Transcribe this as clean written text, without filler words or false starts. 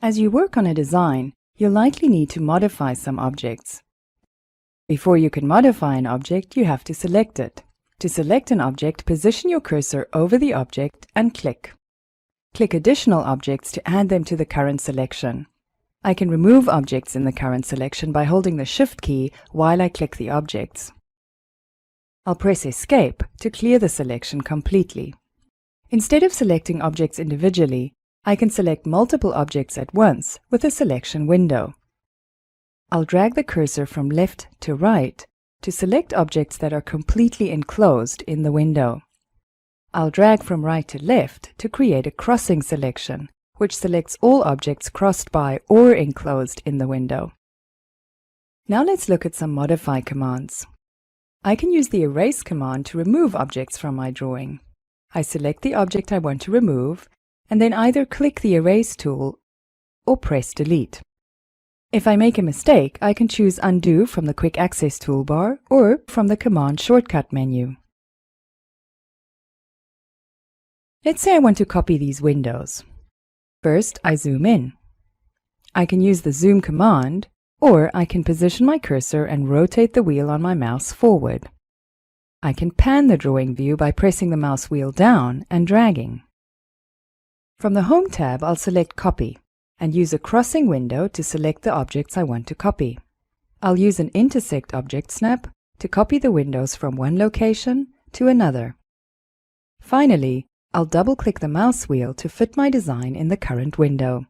As you work on a design, you'll likely need to modify some objects. Before you can modify an object, you have to select it. To select an object, position your cursor over the object and click. Click additional objects to add them to the current selection. I can remove objects in the current selection by holding the Shift key while I click the objects. I'll press Escape to clear the selection completely. Instead of selecting objects individually, I can select multiple objects at once with a selection window. I'll drag the cursor from left to right to select objects that are completely enclosed in the window. I'll drag from right to left to create a crossing selection, which selects all objects crossed by or enclosed in the window. Now let's look at some modify commands. I can use the Erase command to remove objects from my drawing. I select the object I want to remove, and then either click the Erase tool or press Delete. If I make a mistake, I can choose Undo from the Quick Access toolbar or from the Command shortcut menu. Let's say I want to copy these windows. First, I zoom in. I can use the Zoom command, or I can position my cursor and rotate the wheel on my mouse forward. I can pan the drawing view by pressing the mouse wheel down and dragging. From the Home tab, I'll select Copy and use a crossing window to select the objects I want to copy. I'll use an Intersect object snap to copy the windows from one location to another. Finally, I'll double-click the mouse wheel to fit my design in the current window.